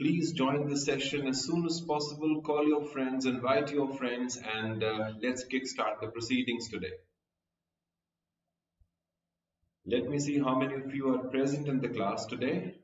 Please join the session as soon as possible. Call your friends, invite your friends, and let's kickstart the proceedings today. Let me see how many of you are present in the class today.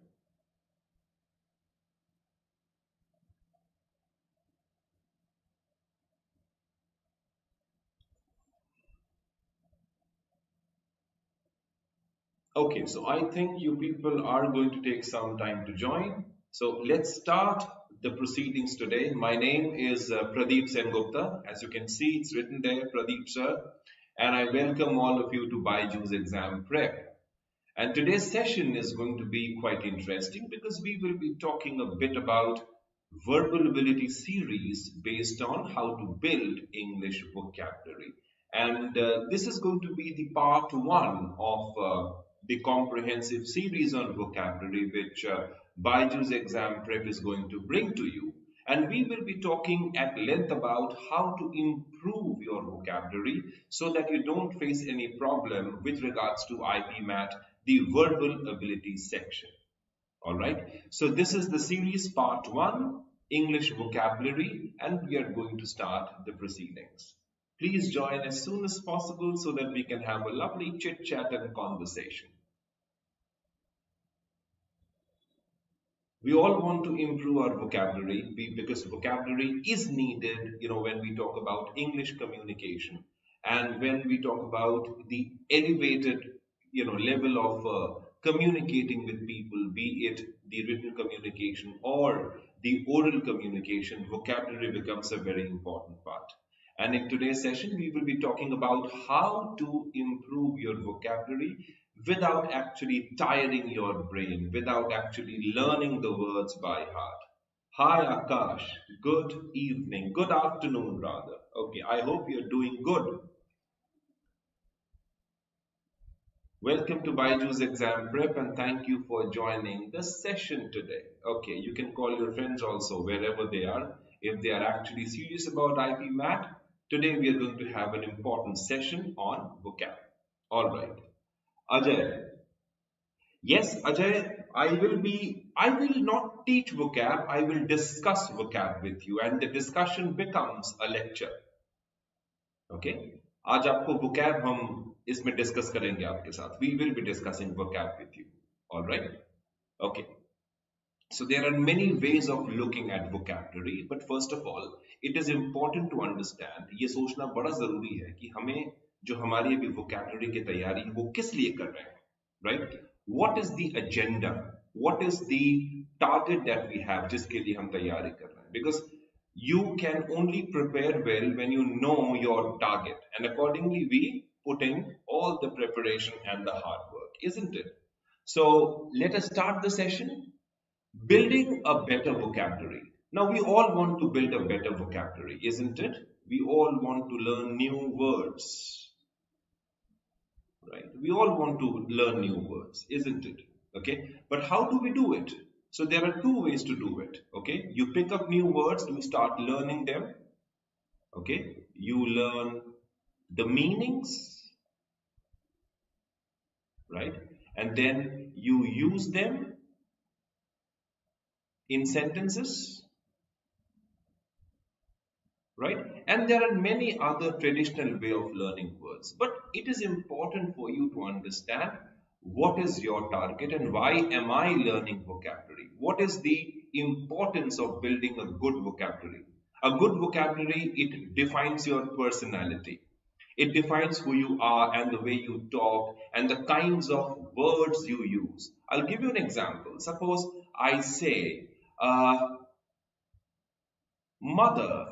Okay, so I think you people are going to take some time to join. So let's start the proceedings today. My name is Pradeep Sengupta. As you can see, it's written there, Pradeep sir. And I welcome all of you to BYJU'S Exam Prep. And today's session is going to be quite interesting because we will be talking a bit about verbal ability series based on how to build English vocabulary. And this is going to be the part one of the comprehensive series on vocabulary which BYJU'S Exam Prep is going to bring to you. And we will be talking at length about how to improve your vocabulary so that you don't face any problem with regards to IPMAT, the verbal ability section. All right. So this is the series part one, English vocabulary, and we are going to start the proceedings. Please join as soon as possible so that we can have a lovely chit chat and conversation. We all want to improve our vocabulary because vocabulary is needed, when we talk about English communication and when we talk about the elevated, level of communicating with people, be it the written communication or the oral communication, vocabulary becomes a very important part. And in today's session, we will be talking about how to improve your vocabulary without actually tiring your brain, without actually learning the words by heart. Hi Akash, good evening, good afternoon rather. Okay, I hope you're doing good. Welcome to BYJU'S Exam Prep and thank you for joining the session today. Okay, you can call your friends also wherever they are. If they are actually serious about IPMAT, today we are going to have an important session on vocab. All right. Ajay. Yes, Ajay, I will not teach vocab, I will discuss vocab with you and the discussion becomes a lecture. Okay? आज आपको vocab हम इसमें discuss करेंगे आपके साथ. We will be discussing vocab with you. All right? Okay. So there are many ways of looking at vocabulary, but first of all, it is important to understand. ये सोचना बड़ा जरूरी है कि हमें जो हमारी अभी vocabulary की तैयारी है वो किस लिए कर रहे हैं, right? What is the agenda? What is the target that we have जिसके लिए हम तैयारी कर रहे हैं? Because you can only prepare well when you know your target, and accordingly we put in all the preparation and the hard work, isn't it? So let us start the session. Building a better vocabulary. Now we all want to build a better vocabulary, isn't it? We all want to learn new words, right? We all want to learn new words, isn't it? Okay, but how do we do it? So there are two ways to do it. Okay, you pick up new words, you start learning them. Okay, you learn the meanings, right? And then you use them in sentences, right? And there are many other traditional way of learning words, but it is important for you to understand what is your target and why am I learning vocabulary? What is the importance of building a good vocabulary? A good vocabulary, it defines your personality. It defines who you are and the way you talk and the kinds of words you use. I'll give you an example. Suppose I say, mother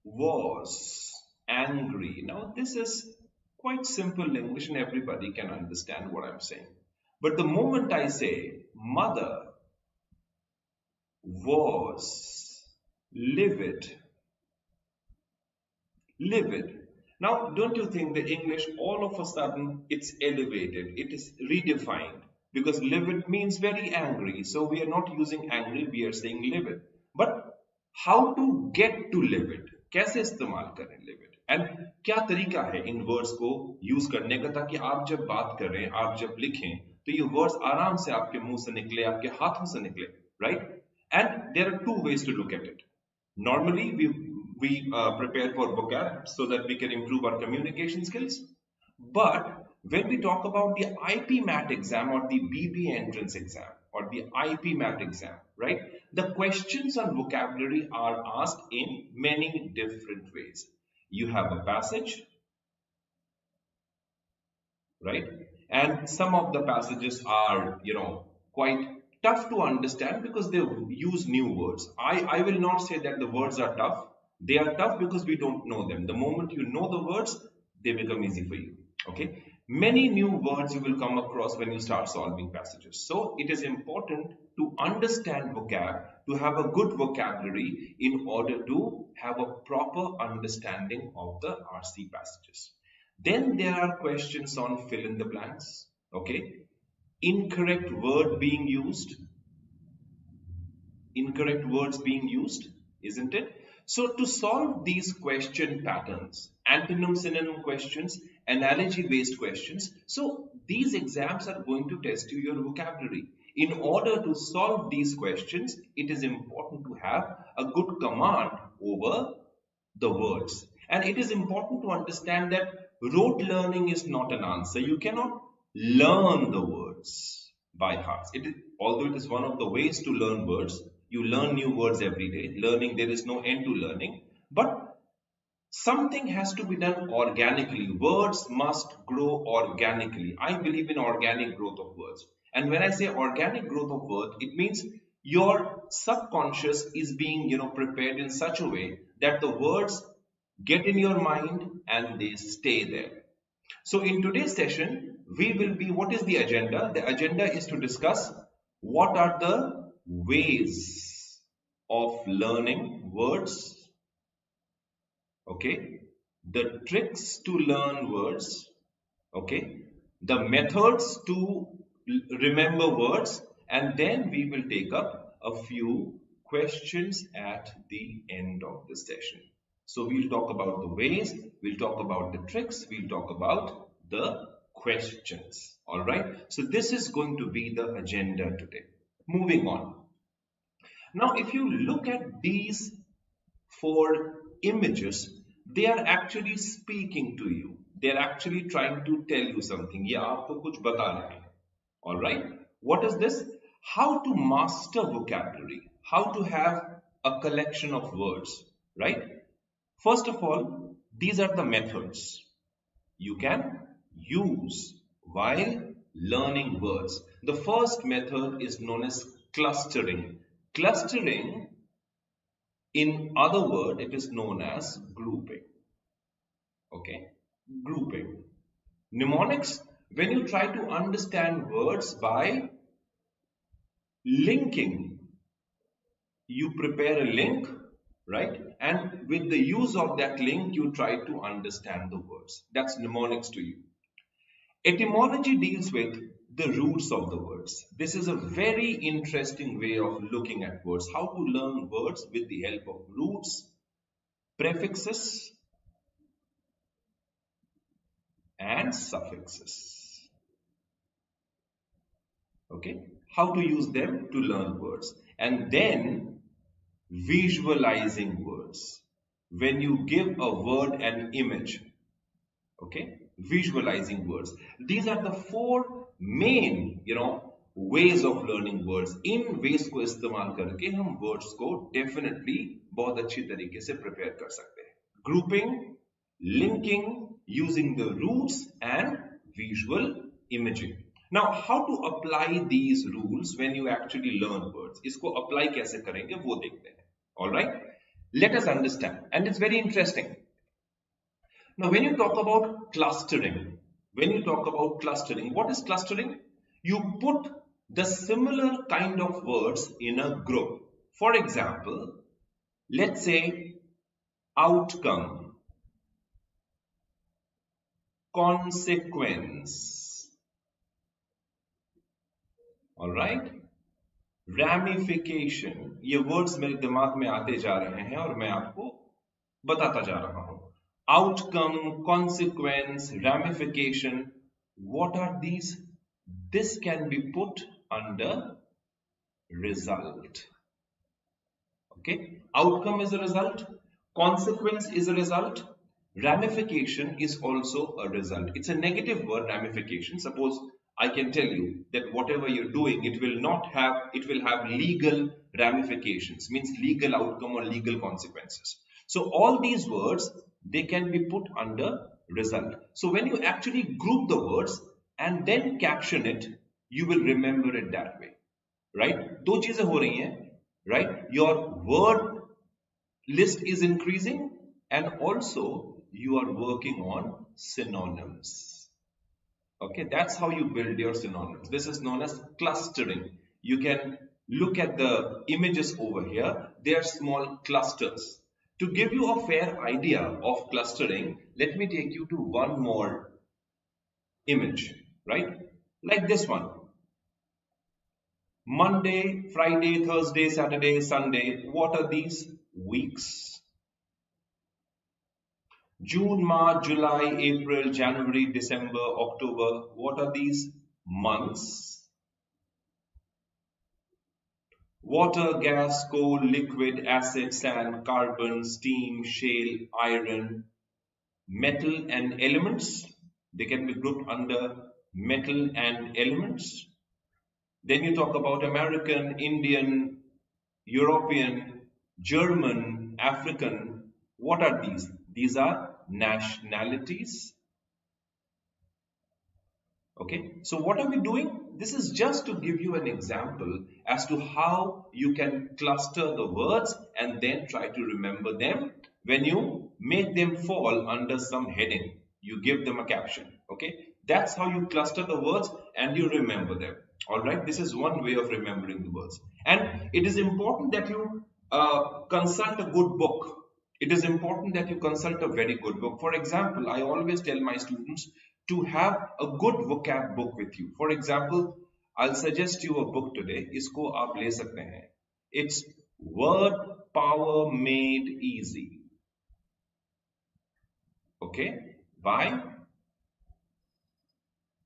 was angry. Now this is quite simple English and everybody can understand what I'm saying. But the moment I say mother was livid. Now don't you think the English all of a sudden it's elevated, it is redefined, because livid means very angry. So we are not using angry, we are saying livid. But how to get to livid? कैसे इस्तेमाल करें levied and क्या तरीका है इन words को use करने का ताकि आप जब बात करें, आप जब लिखें तो ये वर्ड्स आराम से आपके मुंह से निकले, आपके हाथों से निकले, right? And there are two ways to look at it. Normally, we prepare for vocab so that we can improve our communication skills. But when we talk about the IPMAT exam or the BBA entrance exam or the IPMAT exam, right? The questions on vocabulary are asked in many different ways. You have a passage, right? And some of the passages are, quite tough to understand because they use new words. I will not say that the words are tough. They are tough because we don't know them. The moment you know the words, they become easy for you. Okay. Many new words you will come across when you start solving passages. So it is important to understand vocab, to have a good vocabulary in order to have a proper understanding of the RC passages. Then there are questions on fill in the blanks, okay? Incorrect word being used, incorrect words being used, isn't it? So to solve these question patterns, antonym synonym questions, analogy based questions, so these exams are going to test you your vocabulary. In order to solve these questions, it is important to have a good command over the words. And it is important to understand that rote learning is not an answer. You cannot learn the words by heart. Although it is one of the ways to learn words, you learn new words every day. Learning, there is no end to learning. But something has to be done organically. Words must grow organically. I believe in organic growth of words. And when I say organic growth of words, it means your subconscious is being, prepared in such a way that the words get in your mind and they stay there. So in today's session, what is the agenda? The agenda is to discuss what are the ways of learning words, okay, the tricks to learn words, okay, the methods to remember words, and then we will take up a few questions at the end of the session. So we'll talk about the ways, we'll talk about the tricks, we'll talk about the questions. All right. So this is going to be the agenda today. Moving on. Now, if you look at these 4 images, they are actually speaking to you. They are actually trying to tell you something. ये आपको कुछ बता रहे हैं. All right. What is this? How to master vocabulary. How to have a collection of words. Right. First of all, these are the methods you can use while learning words. The first method is known as clustering. Clustering, in other word, it is known as grouping. Okay, grouping. Mnemonics, when you try to understand words by linking, you prepare a link, right? And with the use of that link, you try to understand the words. That's mnemonics to you. Etymology deals with the roots of the words. This is a very interesting way of looking at words. How to learn words with the help of roots, prefixes, and suffixes. Okay? How to use them to learn words. And then visualizing words. When you give a word an image, okay, visualizing words. These are the 4 main, ways of learning words. In ways को इस्तेमाल करके हम words को definitely बहुत अच्छी तरीके से prepare कर सकते हैं. Grouping, linking, using the roots and visual imaging. Now, how to apply these rules when you actually learn words? इसको apply कैसे करेंगे वो देखते हैं. All right? Let us understand. And it's very interesting. Now, when you talk about clustering, what is clustering? You put the similar kind of words in a group. For example, let's say outcome, consequence, all right? Ramification. ये words मेरे दिमाग में आते जा रहे हैं और मैं आपको बताता जा रहा हूं. Outcome, consequence, ramification. What are these? this can be put under result. Okay, outcome is a result, consequence is a result, ramification is also a result. It's a negative word, ramification. Suppose I can tell you that whatever you're doing, it will have legal ramifications, means legal outcome or legal consequences. So all these words, they can be put under result. So when you actually group the words and then caption it, you will remember it that way, right? दो चीजें हो रही हैं, right? Your word list is increasing and also you are working on synonyms. Okay, that's how you build your synonyms. This is known as clustering. You can look at the images over here. They are small clusters. To give you a fair idea of clustering, let me take you to one more image, right? Like this one. Monday, Friday, Thursday, Saturday, Sunday. What are these? Weeks. June, March, July, April, January, December, October. What are these? Months. Water, gas, coal, liquid, acid, sand, carbon, steam, shale, iron, metal and elements. They can be grouped under metal and elements. Then you talk about American, Indian, European, German, African. What are these? These are nationalities. Okay, so what are we doing? This is just to give you an example as to how you can cluster the words and then try to remember them. When you make them fall under some heading, you give them a caption. Okay, that's how you cluster the words and you remember them. All right, this is one way of remembering the words. And it is important that you consult a good book. It is important that you consult a very good book. For example, I always tell my students to have a good vocab book with you. For example, I'll suggest you a book today. इसको आप ले सकते हैं. It's Word Power Made Easy. Okay, by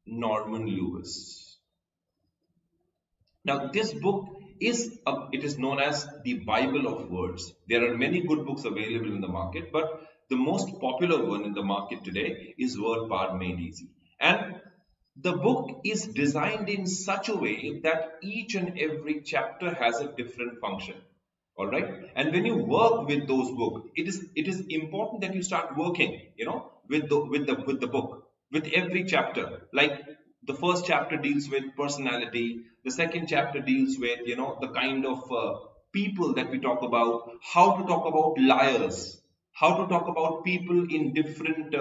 Norman Lewis. Now, this book it is known as the Bible of words. There are many good books available in the market, but the most popular one in the market today is Word Power Made Easy. And the book is designed in such a way that each and every chapter has a different function. All right. And when you work with those books, it is important that you start working, with the book, with every chapter. Like the first chapter deals with personality. The second chapter deals with, the kind of people that we talk about, how to talk about liars, how to talk about people in different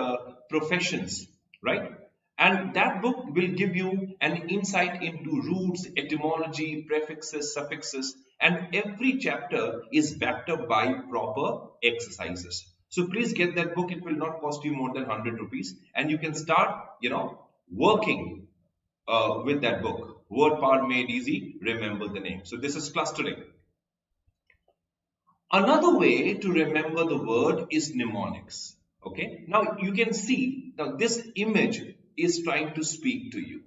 professions, right? And that book will give you an insight into roots, etymology, prefixes, suffixes, and every chapter is backed up by proper exercises. So please get that book. It will not cost you more than 100 rupees, and you can start, working with that book. Word Power Made Easy. Remember the name. So this is clustering. Another way to remember the word is mnemonics. Okay. Now you can see now this image is trying to speak to you.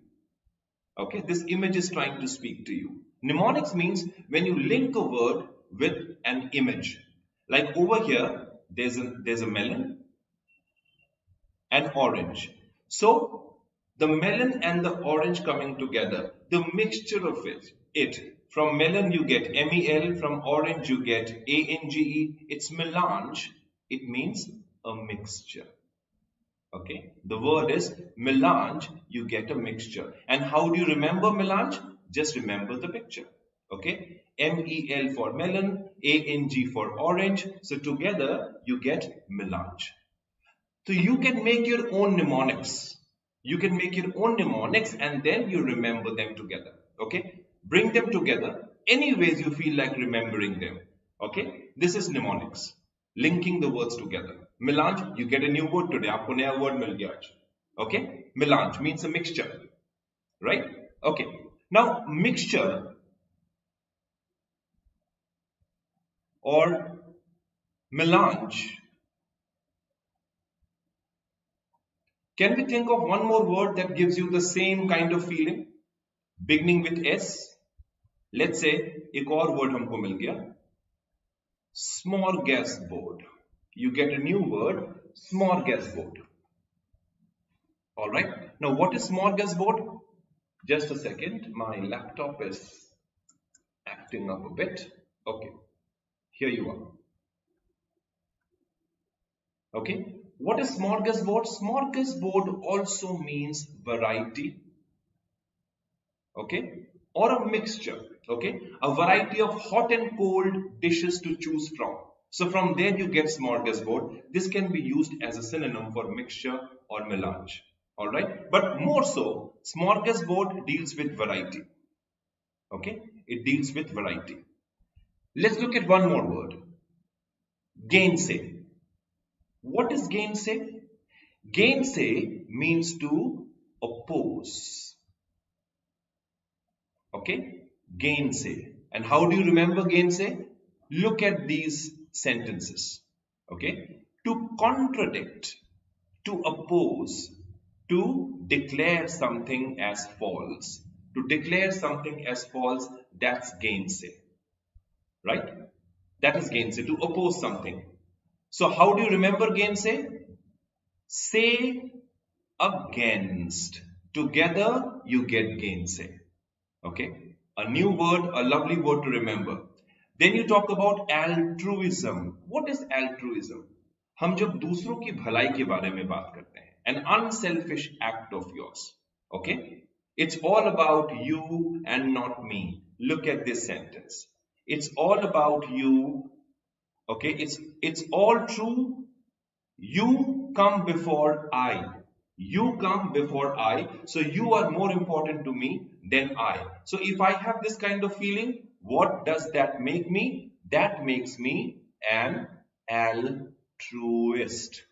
Okay. This image is trying to speak to you. Mnemonics means when you link a word with an image. Like over here, there's a melon and orange. So the melon and the orange coming together, the mixture of it. From melon you get MEL, from orange you get ANGE. It's melange. It means a mixture. Okay, the word is melange. You get a mixture. And how do you remember melange? Just remember the picture. Okay, MEL for melon, ANG for orange. So together you get melange. So you can make your own mnemonics. You can make your own mnemonics and then you remember them together. Okay, bring them together any ways you feel like remembering them. Okay, this is mnemonics, linking the words together. Melange, you get a new word today. आपको नया word मिल गया आज. Okay, melange means a mixture, right? Okay, now mixture or melange. Can we think of one more word that gives you the same kind of feeling? beginning with S. Let's say एक और word हमको मिल गया, smorgasbord. You get a new word, smorgasbord. All right. Now, what is smorgasbord? Just a second. My laptop is acting up a bit. Okay. Here you are. Okay. What is smorgasbord? Smorgasbord also means variety. Okay. Or a mixture. Okay. A variety of hot and cold dishes to choose from. So from there you get smorgasbord. This can be used as a synonym for mixture or melange. All right. But more so, smorgasbord deals with variety. Okay. It deals with variety. Let's look at one more word. Gainsay. What is gainsay? Gainsay means to oppose. Okay? Gainsay. And how do you remember gainsay? Look at these sentences. Okay? To contradict, to oppose, to declare something as false. To declare something as false, that's gainsay. Right? That is gainsay, to oppose something. So how do you remember gainsay? Say against. Together you get gainsay. Okay? A new word, a lovely word to remember. Then you talk about altruism. What is altruism? हम जब दूसरों की भलाई के बारे में बात करते हैं, an unselfish act of yours. Okay? It's all about you and not me. Look at this sentence. It's all about you. Okay? It's all true. You come before I. You come before I. So you are more important to me than I. So if I have this kind of feeling, what does that make me? That makes me an altruist.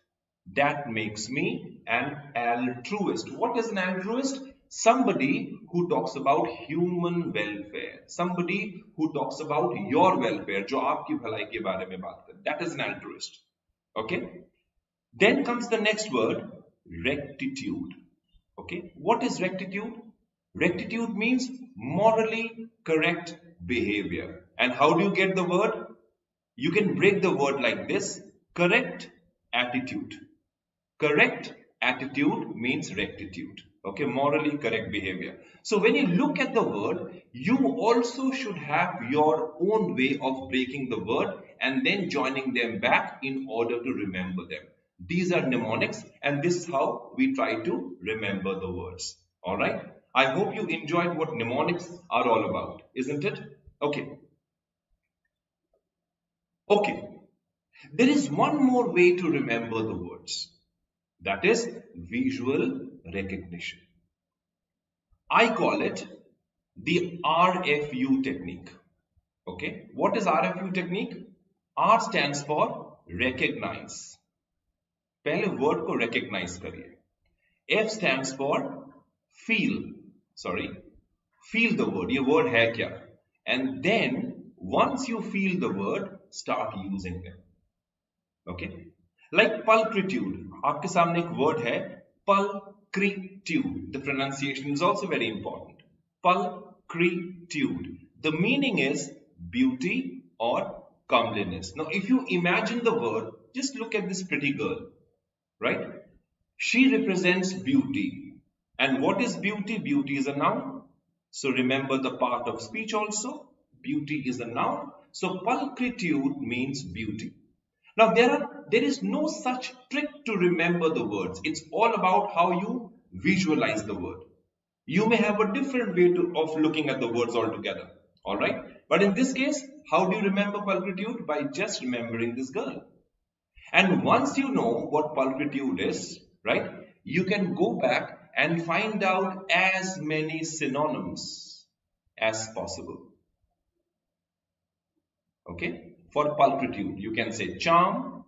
That makes me an altruist. What is an altruist? Somebody who talks about human welfare. Somebody who talks about your welfare. जो आपकी भलाई के बारे में बात करे. That is an altruist. Okay? Then comes the next word, rectitude. Okay, what is rectitude? Rectitude means morally correct behavior. And how do you get the word? You can break the word like this, correct attitude. Correct attitude means rectitude. Okay, morally correct behavior. So when you look at the word, you also should have your own way of breaking the word and then joining them back in order to remember them. These are mnemonics, and this is how we try to remember the words. All right. I hope you enjoyed what mnemonics are all about, isn't it? Okay. Okay. There is one more way to remember the words. That is visual recognition. I call it the RFU technique. Okay. What is RFU technique? R stands for recognize. पहले word को recognize करिए. F stands for feel. Feel the word. ये word है क्या? And then once you feel the word, start using them. Okay? Like pulchritude. आपके सामने एक word है pulchritude. The pronunciation is also very important. Pulchritude. The meaning is beauty or comeliness. Now, if you imagine the word, just look at this pretty girl. Right? She represents beauty. And what is beauty? Beauty is a noun. So remember the part of speech also. Beauty is a noun. So pulchritude means beauty. Now there is no such trick to remember the words. It's all about how you visualize the word. You may have a different way of looking at the words altogether. Alright? But in this case, how do you remember pulchritude? By just remembering this girl. And once you know what pulchritude is, right, you can go back and find out as many synonyms as possible. Okay, for pulchritude, you can say charm,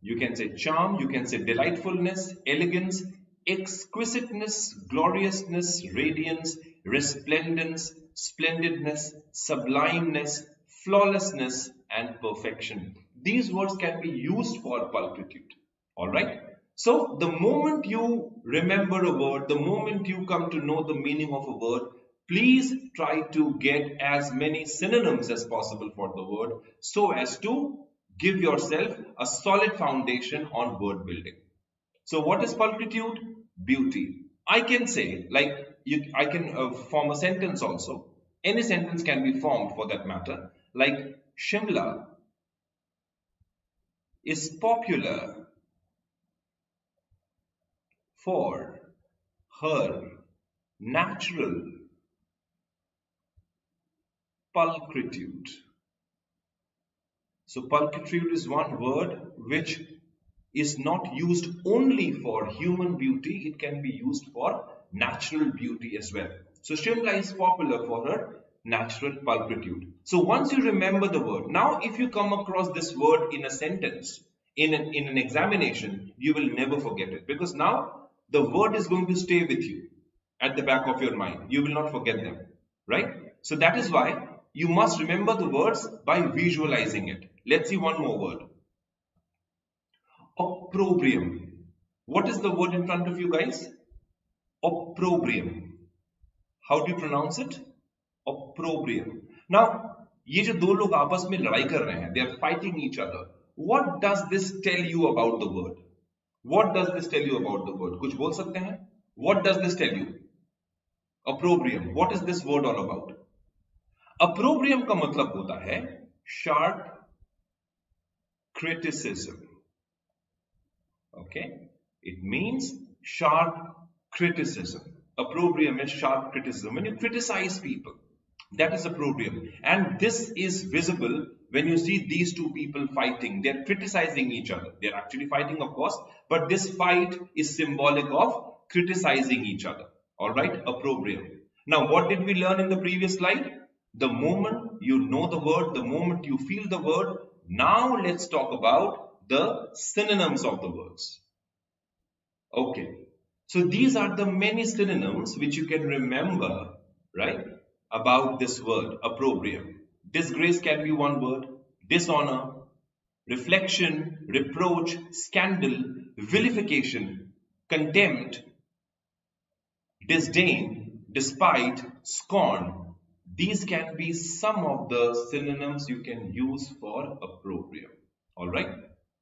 you can say delightfulness, elegance, exquisiteness, gloriousness, radiance, resplendence, splendidness, sublimeness, flawlessness, and perfection. These words can be used for pulchritude. All right. So the moment you remember a word, the moment you come to know the meaning of a word, please try to get as many synonyms as possible for the word so as to give yourself a solid foundation on word building. So what is pulchritude? Beauty. I can say, I can form a sentence also. Any sentence can be formed for that matter. Like Shimla is popular for her natural pulchritude. So pulchritude is one word which is not used only for human beauty, it can be used for natural beauty as well. So Shimla is popular for her natural pulchritude. So once you remember the word, now if you come across this word in a sentence, in an examination, you will never forget it because now the word is going to stay with you at the back of your mind. You will not forget them, right? So that is why you must remember the words by visualizing it. Let's see one more word. Opprobrium. What is the word in front of you guys? Opprobrium. How do you pronounce it? Opprobrium. Now, ये जो दो लोग आपस में लड़ाई कर रहे हैं, they are fighting each other. What does this tell you about the word? What does this tell you about the word? कुछ बोल सकते हैं? What does this tell you? Opprobrium. What is this word all about? Opprobrium का मतलब होता है sharp criticism. Okay, it means sharp criticism. Opprobrium is sharp criticism. When you criticize people, that is opprobrium. And this is visible when you see these two people fighting. They're criticizing each other. They're actually fighting, of course, but this fight is symbolic of criticizing each other. All right, opprobrium. Now, what did we learn in the previous slide? The moment you know the word, the moment you feel the word, now let's talk about the synonyms of the words. Okay, so these are the many synonyms which you can remember, right, about this word, opprobrium. Disgrace can be one word, dishonor, reflection, reproach, scandal, vilification, contempt, disdain, despite, scorn. These can be some of the synonyms you can use for opprobrium. All right.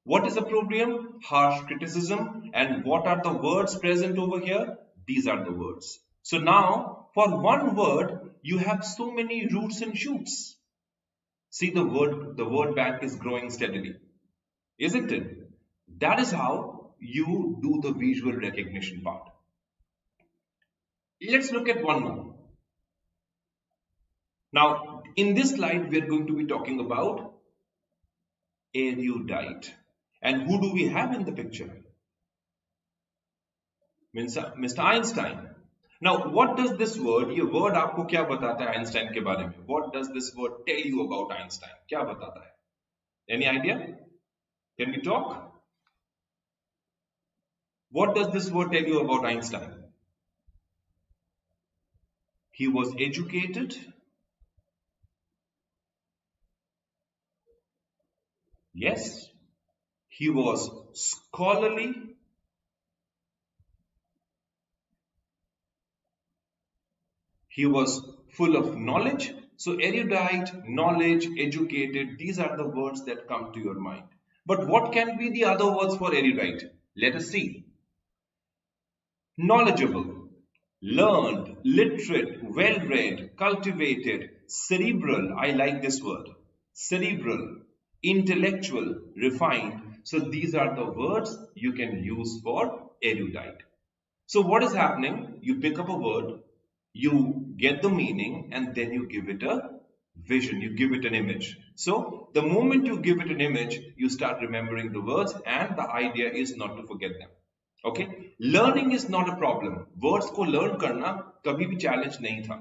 What is opprobrium? Harsh criticism. And what are the words present over here? These are the words. So now, for one word, you have so many roots and shoots. See, the word bank is growing steadily, isn't it? That is how you do the visual recognition part. Let's look at one more. Now, in this slide, we are going to be talking about erudite. And who do we have in the picture? Mr. Einstein. Now, what does this word, ये word आपको क्या बताता है Einstein के बारे में? What does this word tell you about Einstein? क्या बताता है? Any idea? Can we talk? What does this word tell you about Einstein? He was educated. Yes. He was scholarly. He was full of knowledge. So erudite, knowledge, educated, these are the words that come to your mind. But what can be the other words for erudite? Let us see. Knowledgeable, learned, literate, well-read, cultivated, cerebral, I like this word, cerebral, intellectual, refined. So these are the words you can use for erudite. So what is happening? You pick up a word, you get the meaning, and then you give it a vision, you give it an image. So the moment you give it an image, you start remembering the words, and the idea is not to forget them. Okay, learning is not a problem. Words को learn करना कभी भी challenge नहीं था.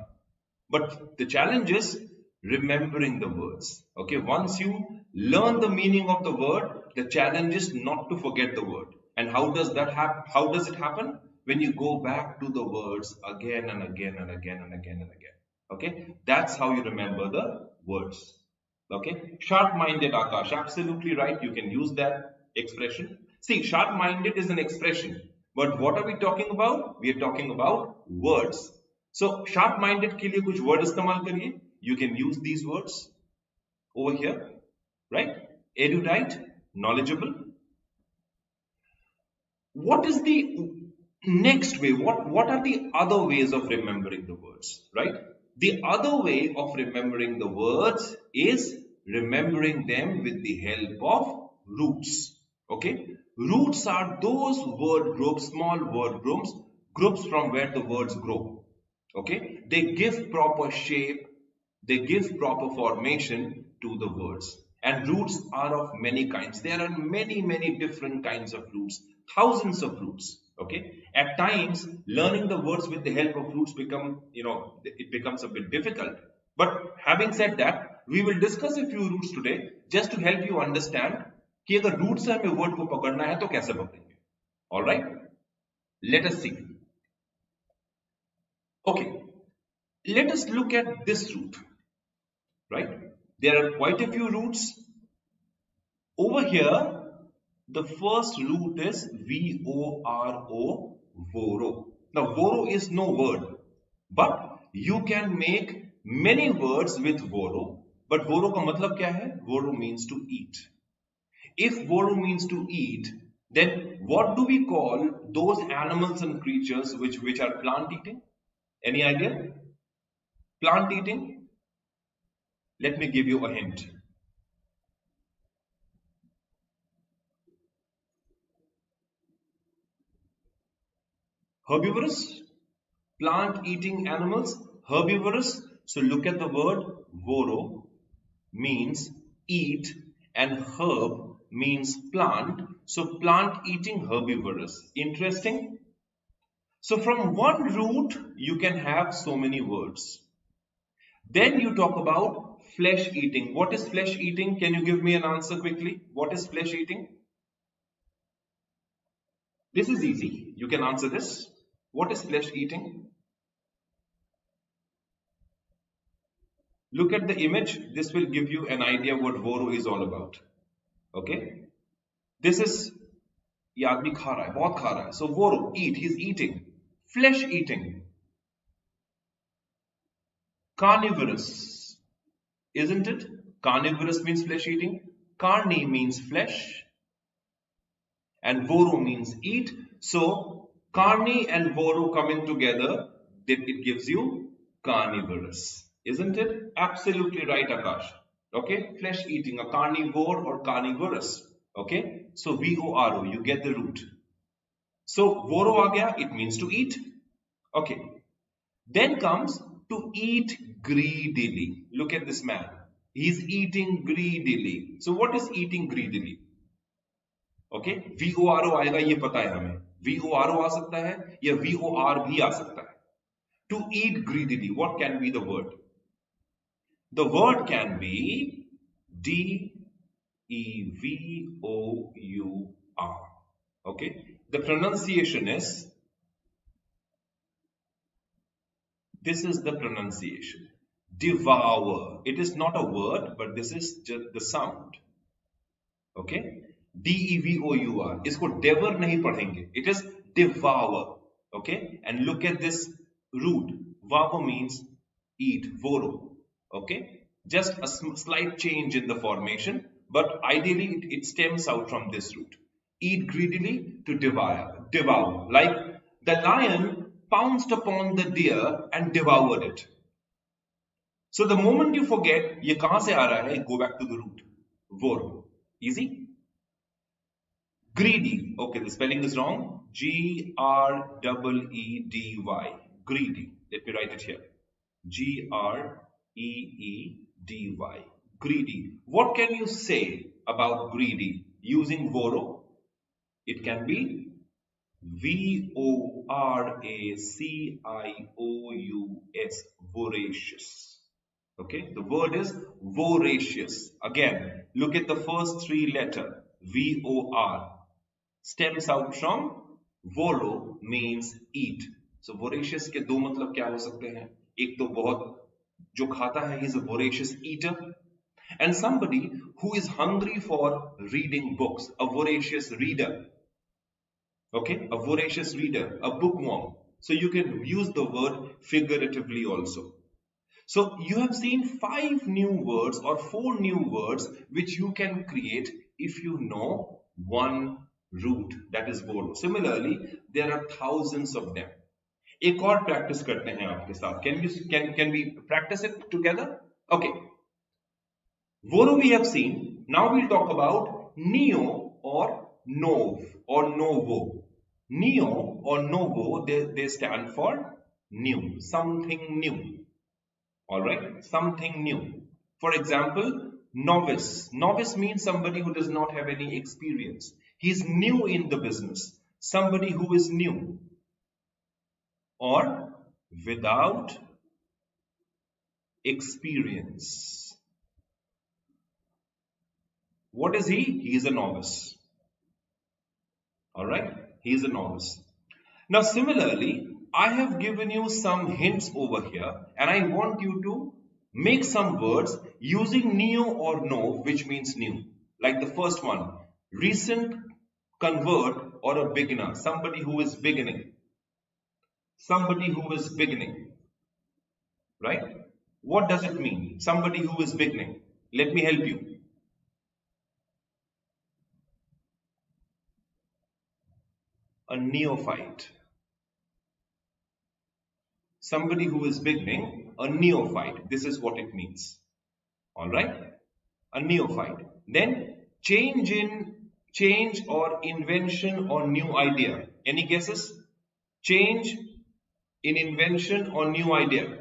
But the challenge is remembering the words. Okay, once you learn the meaning of the word, the challenge is not to forget the word. And how does that happen? How does it happen? When you go back to the words again and again and again and again and again. Okay, that's how you remember the words. Okay, sharp-minded Akash, absolutely right. You can use that expression. See, sharp-minded is an expression, but what are we talking about? We are talking about words. So sharp-minded के लिए कुछ word इस्तेमाल करिए. You can use these words over here, right? Erudite, knowledgeable. What is the next way? What are the other ways of remembering the words, right? The other way of remembering the words is remembering them with the help of roots. Okay, roots are those word groups, small word groups from where the words grow. Okay, they give proper shape, they give proper formation to the words. And roots are of many kinds. There are many different kinds of roots, thousands of roots. Okay, at times learning the words with the help of roots it becomes a bit difficult. But having said that, we will discuss a few roots today just to help you understand कि अगर root से हमें word को पकड़ना है तो कैसे पकड़ेंगे. All right, let us see. Okay, let us look at this root, right? There are quite a few roots. Over here, the first root is VORO, Voro. Now, Voro is no word, but you can make many words with Voro. But Voro का मतलब क्या है? Voro means to eat. If Voro means to eat, then what do we call those animals and creatures which are plant eating? Any idea? Plant eating? Let me give you a hint. Herbivorous? Plant eating animals? Herbivorous? So look at the word Voro means eat and herb means plant. So plant eating, herbivorous. Interesting. So from one root you can have so many words. Then you talk about flesh eating. What is flesh eating? Can you give me an answer quickly? What is flesh eating? This is easy. You can answer this. What is flesh eating? Look at the image. This will give you an idea what Voro is all about. Okay, this is ये आदमी खा रहा है, बहुत खा रहा है. So Voro, eat, he's eating. Flesh eating. Carnivorous, isn't it? Carnivorous means flesh eating. Carni means flesh, and Voro means eat. So Carni and Voro coming together, it gives you carnivorous, isn't it? Absolutely right, Akash. Okay, flesh eating, a carnivore or carnivorous. Okay, so VORO, you get the root. So Voro aa gaya, it means to eat. Okay, then comes to eat greedily. Look at this man. He's eating greedily. So what is eating greedily? Okay, VORO आएगा ये पता है हमें. VORO आ सकता है या VOR भी आ सकता है. To eat greedily, what can be the word? The word can be DEVOUR. Okay, the pronunciation is, this is the pronunciation, devour. It is not a word, but this is just the sound. Okay, DEVOUR. इसको devour नहीं पढ़ेंगे. It is devour. Okay, and look at this root. Vavo means eat. Voro. Okay, just a slight change in the formation, but ideally it stems out from this root. Eat greedily, to devour. Like the lion pounced upon the deer and devoured it. So the moment you forget ये कहां से आ रहा है, go back to the root. Voro. Easy. Greedy. Okay, the spelling is wrong. GREEDY. Greedy. Let me write it here. GREEDY. Greedy. What can you say about greedy using Voro? It can be VORACIOUS. Voracious. Okay, the word is voracious. Again, look at the first three letters. VOR stems out from Voro means eat. So voracious के दो मतलब क्या हो सकते हैं? एक तो बहुत जो खाता है, he is a voracious eater, and somebody who is hungry for reading books, a voracious reader. Okay, a voracious reader, a bookworm. So you can use the word figuratively also. So you have seen 5 new words or 4 new words which you can create if you know one root, that is borrow. Similarly, there are thousands of them. एक और practice करते हैं आपके साथ. Can we practice it together? Okay. Voro we have seen. Now we'll talk about neo or nov or novo. Neo or novo, they stand for new, something new. Alright, something new. For example, novice. Novice means somebody who does not have any experience. He is new in the business. Somebody who is new. Or without experience. What is he? He is a novice. Alright, he is a novice. Now similarly, I have given you some hints over here and I want you to make some words using neo or no, which means new. Like the first one, recent, convert, or a beginner, somebody who is beginning. Somebody who is beginning. Right? What does it mean? Somebody who is beginning. Let me help you. A neophyte. Somebody who is beginning, a neophyte. This is what it means. Alright? A neophyte. Then change or invention or new idea. Any guesses? Change in invention or new idea.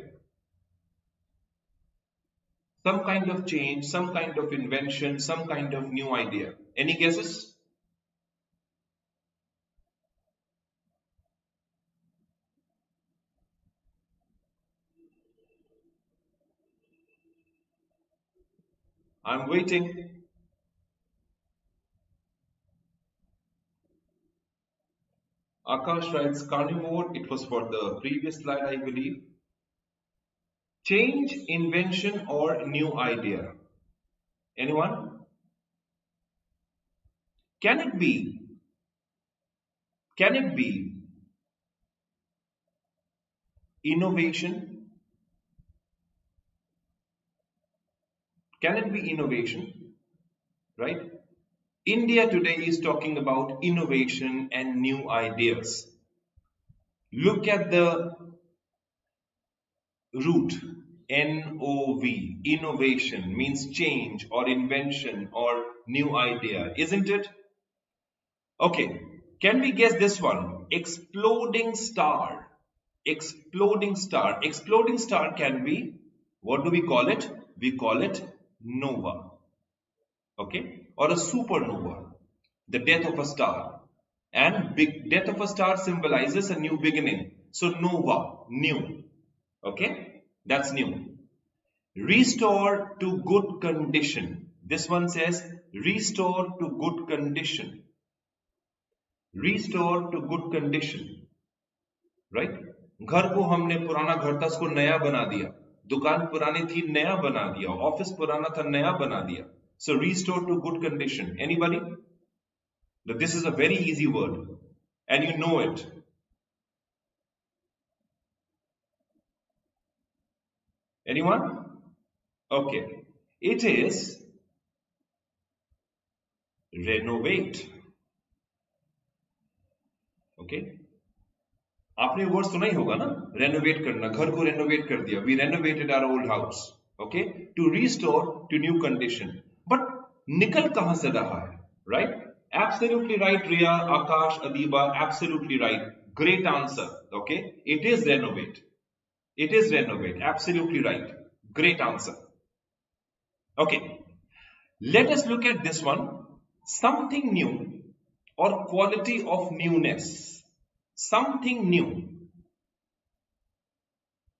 Some kind of change, some kind of invention, some kind of new idea. Any guesses? I'm waiting. Akash writes carnivore. It was for the previous slide, I believe. Change, invention, or new idea. Anyone? Can it be? Can it be innovation? Can it be innovation? Right? India today is talking about innovation and new ideas. Look at the root, N-O-V, innovation means change or invention or new idea, isn't it? Okay, can we guess this one? Exploding star. Exploding star. Exploding star can be, what do we call it? We call it nova. Okay, or a supernova, the death of a star. And death of a star symbolizes a new beginning. So nova, new. Okay, that's new. Restore to good condition. This one says restore to good condition. Restore to good condition. Right? घर को हमने पुराना घर था उसको नया बना दिया. दुकान पुरानी थी नया बना दिया. ऑफिस पुराना था नया बना दिया. So restore to good condition. Anybody? This is a very easy word and you know it. Anyone? Okay. It is renovate. Okay. आपने वर्ड सुना ही होगा ना, रेनोवेट करना, घर को रेनोवेट कर दिया. We renovated our old house. Okay, to restore to new condition. But निकल कहां से रहा है? Right? Absolutely right, Riya, Akash, Adiba, absolutely right. Great answer. Okay, it is renovate. It is renovate. Absolutely right. Great answer. Okay, let us look at this one. Something new or quality of newness. Something new.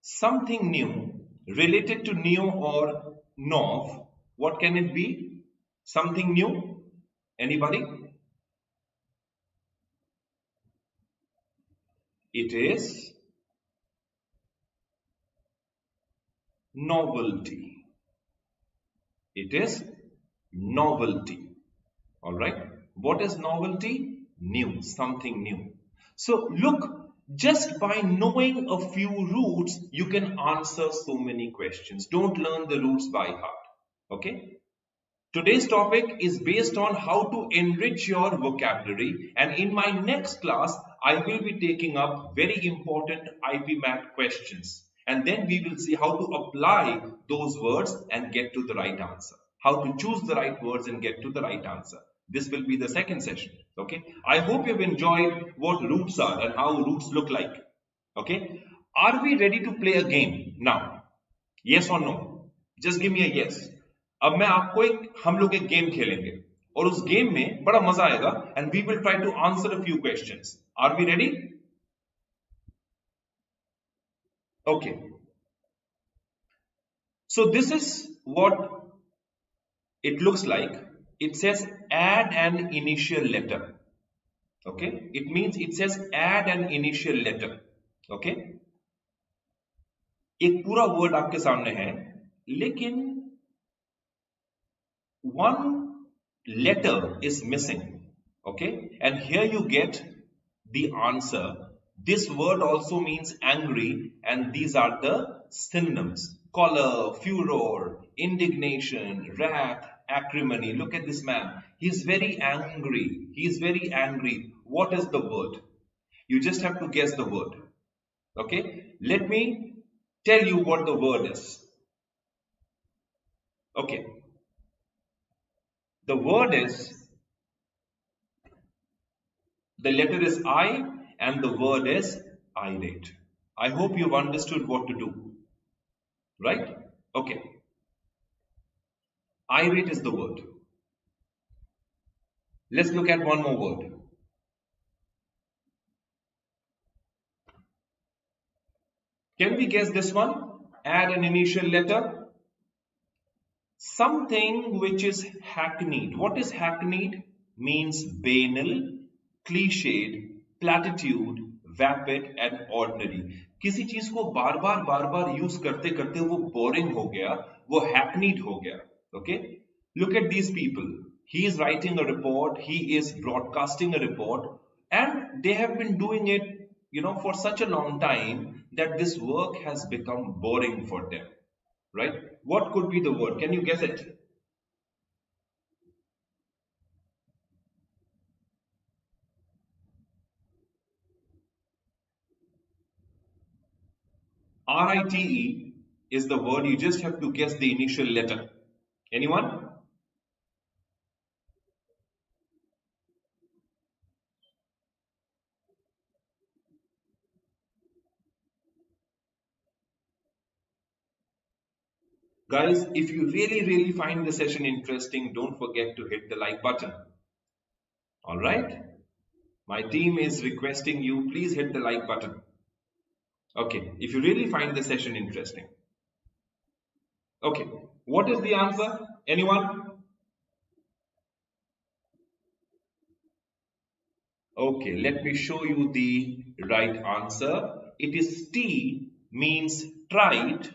Something new related to neo or nov. What can it be? Something new? Anybody? It is novelty. It is novelty. All right. What is novelty? new, something new. So look, just by knowing a few roots, you can answer so many questions. Don't learn the roots by heart. Okay? Today's topic is based on how to enrich your vocabulary, and in my next class, I will be taking up very important IPMAT questions, and then we will see how to apply those words and get to the right answer. How to choose the right words and get to the right answer. This will be the second session. Okay. I hope you've enjoyed what roots are and how roots look like. Okay. Are we ready to play a game now? Yes or no? Just give me a yes. अब मैं आपको हम लोग एक game खेलेंगे और उस game में बड़ा मजा आएगा and we will try to answer a few questions. Are we ready? Okay. So this is what it looks like. It says add an initial letter. Okay? It means it says add an initial letter. Okay? एक पूरा word आपके सामने है, लेकिन one letter is missing. Okay? And here you get the answer. This word also means angry, and these are the synonyms: choler, furor, indignation, wrath, acrimony. Look at this man. He's very angry. He's very angry. What is the word? You just have to guess the word. Okay? Let me tell you what the word is. Okay. The word is, the letter is I and the word is irate. I hope you've understood what to do. Right? Okay. Irate is the word. Let's look at one more word. Can we guess this one? Add an initial letter. Something which is hackneyed. What is hackneyed? Means banal, cliched, platitude, vapid and ordinary. किसी चीज को बार बार use करते करते वो boring हो गया, वो hackneyed हो गया. Okay? Look at these people. He is writing a report, he is broadcasting a report, and they have been doing it, for such a long time that this work has become boring for them. Right? What could be the word? Can you guess it? RITE is the word. You just have to guess the initial letter. Anyone? Guys, if you really find the session interesting, don't forget to hit the like button. All right? My team is requesting you, please hit the like button. Okay, if you really find the session interesting. Okay, what is the answer? Anyone? Okay, let me show you the right answer. It is T, means trite,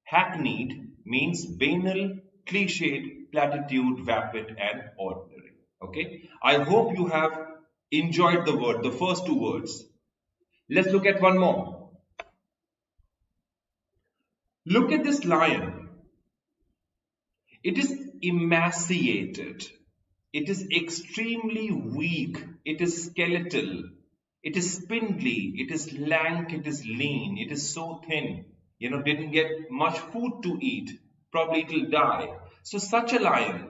hackneyed means banal, cliched, platitude, vapid and ordinary. Okay, I hope you have enjoyed the word, the first two words. Let's look at one more. Look at this lion. It is emaciated. It is extremely weak. It is skeletal. It is spindly. It is lank. It is lean. It is so thin. Didn't get much food to eat. Probably it will die. So such a lion.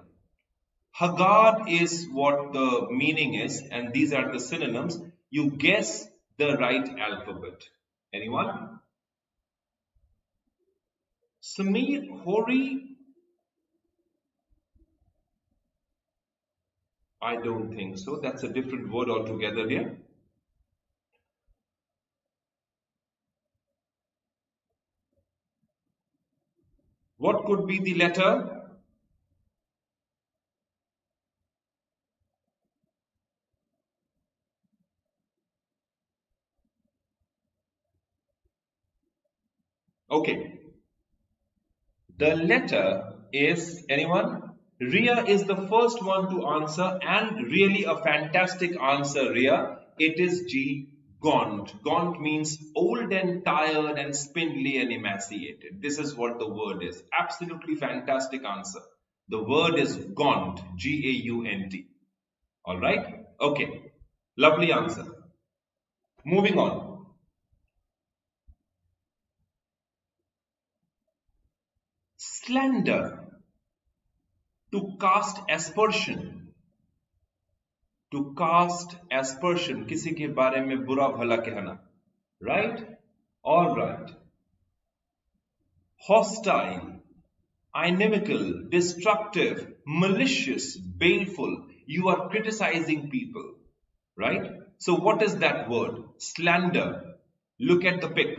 Haggard is what the meaning is, and these are the synonyms. You guess the right alphabet. Anyone? Samir, Hori? I don't think so. That's a different word altogether here. What could be the letter? Okay. The letter is, anyone? Ria is the first one to answer, and really a fantastic answer, Ria. It is G, gaunt. Gaunt means old and tired and spindly and emaciated. This is what the word is. Absolutely fantastic answer. The word is gaunt, G-A-U-N-T. All right? Okay. Lovely answer. Moving on. Slender. To cast aspersion. To cast aspersion. किसी के बारे में बुरा भला कहना. Right? All right. Hostile, inimical, destructive, malicious, baleful. You are criticizing people. Right? So what is that word? Slander. Look at the pic.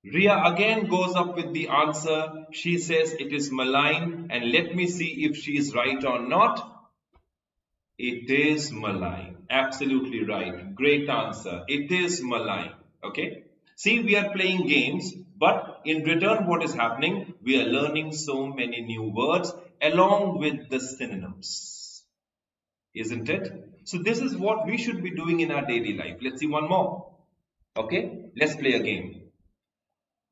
Ria again goes up with the answer. She says it is malign, and let me see if she is right or not. It is malign. Absolutely right. Great answer. It is malign. Okay. See, we are playing games, but in return, what is happening? We are learning so many new words along with the synonyms. Isn't it? So this is what we should be doing in our daily life. Let's see one more. Okay. Let's play a game.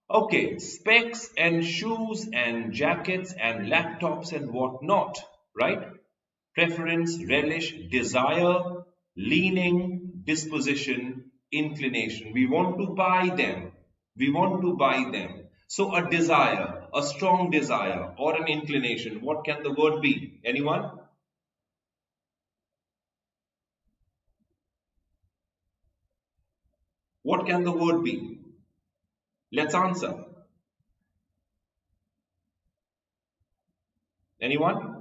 Okay. Specs and shoes and jackets and laptops and whatnot. Right? Preference, relish, desire, leaning, disposition, inclination. We want to buy them. We want to buy them. So a desire, a strong desire or an inclination, what can the word be? Anyone? What can the word be? Let's answer. Anyone?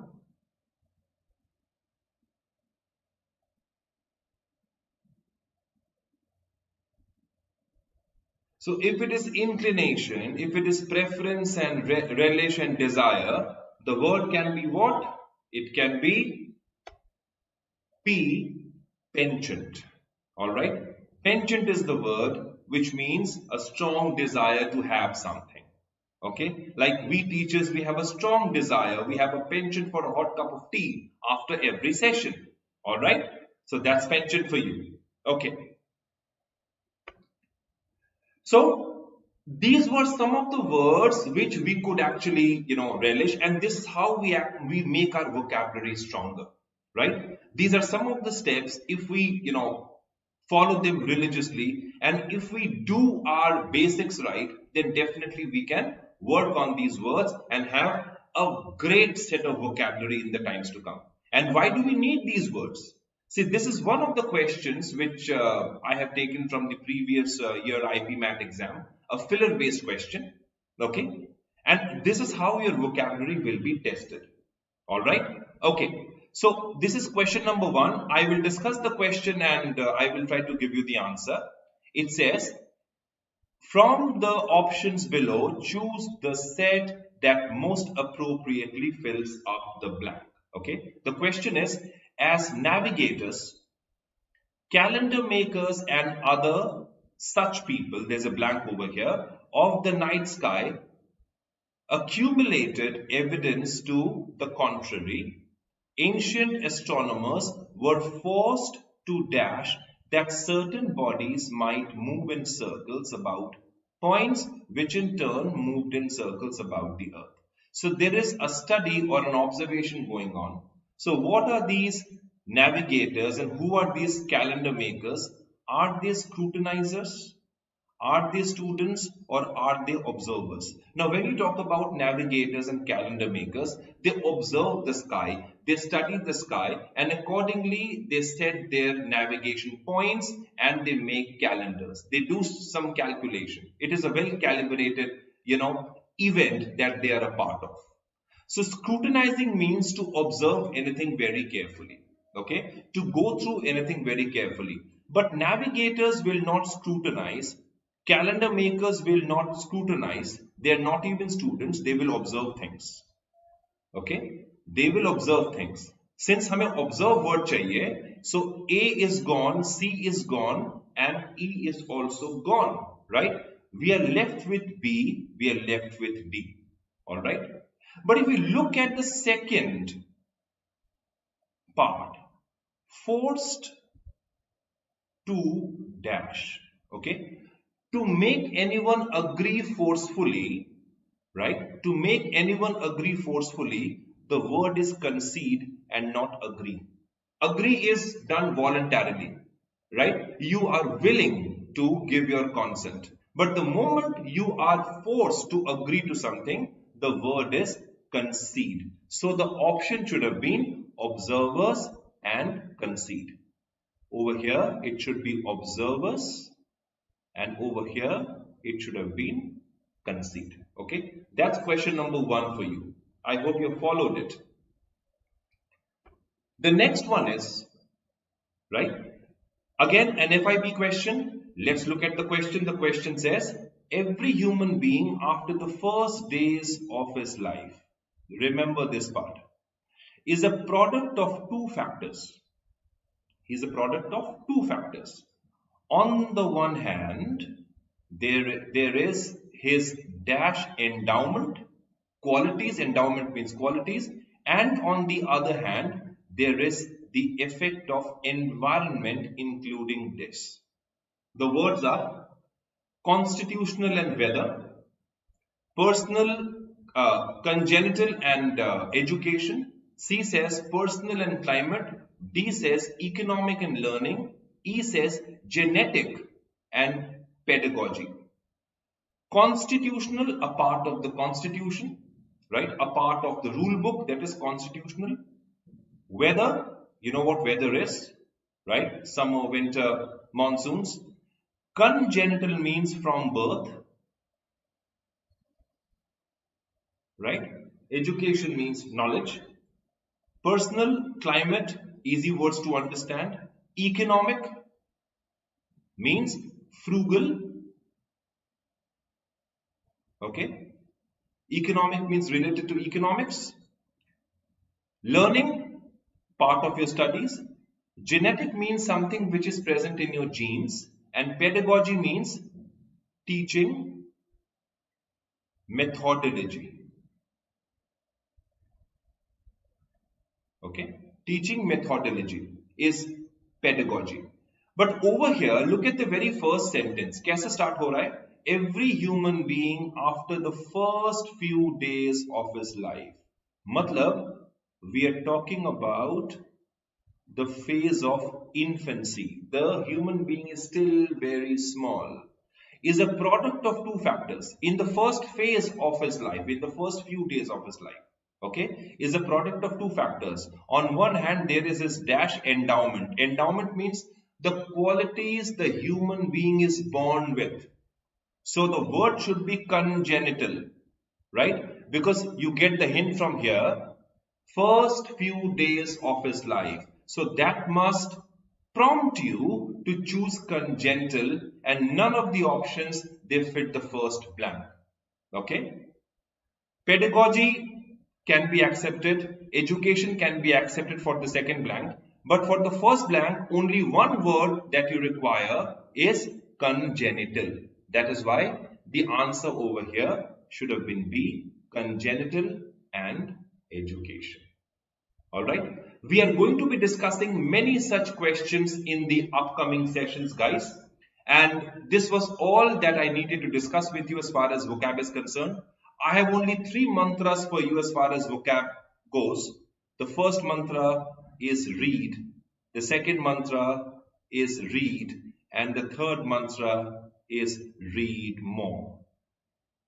So if it is inclination, if it is preference and relish and desire, the word can be what? It can be P, penchant. Alright? Penchant is the word which means a strong desire to have something. Okay? Like we teachers, we have a strong desire. We have a penchant for a hot cup of tea after every session. Alright? So that's penchant for you. Okay. So these were some of the words which we could actually, relish, and this is how we make our vocabulary stronger, right? These are some of the steps if we, follow them religiously, and if we do our basics right, then definitely we can work on these words and have a great set of vocabulary in the times to come. And why do we need these words? See, this is one of the questions which I have taken from the previous year IPMAT exam, a filler-based question, okay? And this is how your vocabulary will be tested, all right? Okay, so this is question number 1. I will discuss the question and I will try to give you the answer. It says, from the options below, choose the set that most appropriately fills up the blank, okay? The question is, as navigators, calendar makers and other such people, there's a blank over here, of the night sky, accumulated evidence to the contrary, ancient astronomers were forced to dash that certain bodies might move in circles about points which in turn moved in circles about the earth. So there is a study or an observation going on. So what are these navigators and who are these calendar makers? Are they scrutinizers? Are they students or are they observers? Now when you talk about navigators and calendar makers, they observe the sky, they study the sky, and accordingly they set their navigation points and they make calendars. They do some calculation. It is a well calibrated, event that they are a part of. So scrutinizing means to observe anything very carefully, okay? To go through anything very carefully. But navigators will not scrutinize. Calendar makers will not scrutinize. They are not even students. They will observe things, okay? They will observe things. Since हमें observe word चाहिए, so A is gone, C is gone, and E is also gone, right? We are left with B. We are left with D, all right? But if we look at the second part, forced to dash, okay, to make anyone agree forcefully, right? To make anyone agree forcefully, the word is concede and not agree. Agree is done voluntarily, right? You are willing to give your consent. But the moment you are forced to agree to something, the word is concede. So the option should have been observers and concede. Over here, it should be observers, and over here, it should have been concede. Okay, that's question number 1 for you. I hope you followed it. The next one is, right, again an FIP question. Let's look at the question. The question says, every human being after the first days of his life, remember this part, is a product of two factors. He's a product of two factors. On the one hand, there is his dash endowment, qualities, endowment means qualities, and on the other hand, there is the effect of environment including this. The words are constitutional and weather, personal, congenital and education. C says personal and climate. D says economic and learning. E says genetic and pedagogy. Constitutional, a part of the constitution, right? A part of the rule book, that is constitutional. Weather, you know what weather is, right? Summer, winter, monsoons. Congenital means from birth, right? Education means knowledge. Personal, climate, easy words to understand. Economic means frugal, okay? Economic means related to economics. Learning, part of your studies. Genetic means something which is present in your genes. And pedagogy means teaching methodology. Okay, teaching methodology is pedagogy. But over here, look at the very first sentence. कैसे start हो रहा है? Every human being after the first few days of his life. मतलब, we are talking about the phase of infancy. The human being is still very small. Is a product of two factors. In the first phase of his life, in the first few days of his life, okay, is a product of two factors. On one hand, there is his dash endowment. Endowment means the qualities the human being is born with. So the word should be congenital, right? Because you get the hint from here, first few days of his life. So that must prompt you to choose congenital, and none of the options, they fit the first blank. Okay? Pedagogy can be accepted, education can be accepted for the second blank, but for the first blank, only one word that you require is congenital. That is why the answer over here should have been B, congenital and education. Alright, we are going to be discussing many such questions in the upcoming sessions, guys. And this was all that I needed to discuss with you as far as vocab is concerned. I have only 3 mantras for you as far as vocab goes. The first mantra is read, the second mantra is read, and the third mantra is read more.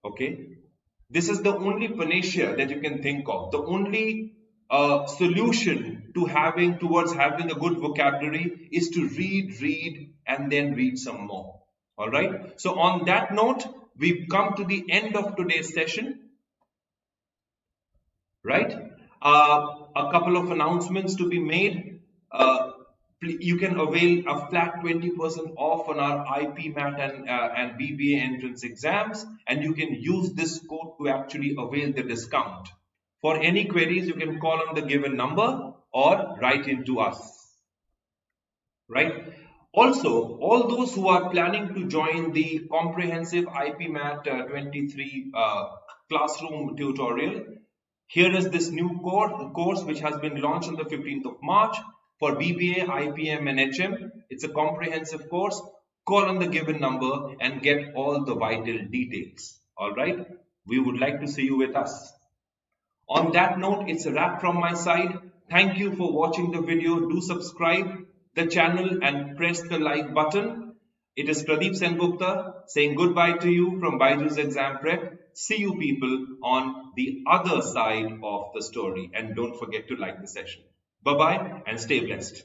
Okay, this is the only panacea that you can think of, the only solution to towards having a good vocabulary is to read and then read some more. All right, so on that note, we've come to the end of today's session, right? A couple of announcements to be made. You can avail a flat 20% off on our IPMAT and BBA entrance exams, and you can use this code to actually avail the discount. For any queries, you can call on the given number or write into us, right? Also, all those who are planning to join the comprehensive IPMAT 23 classroom tutorial, Here is this new course which has been launched on the 15th of March for BBA, IPM and HM. It's a comprehensive course. Call on the given number and get all the vital details. Alright, we would like to see you with us. On that note, it's a wrap from my side. Thank you for watching the video. Do subscribe the channel and press the like button. It is Pradeep Sengupta saying goodbye to you from BYJU'S Exam Prep. See you people on the other side of the story. And don't forget to like the session. Bye-bye and stay blessed.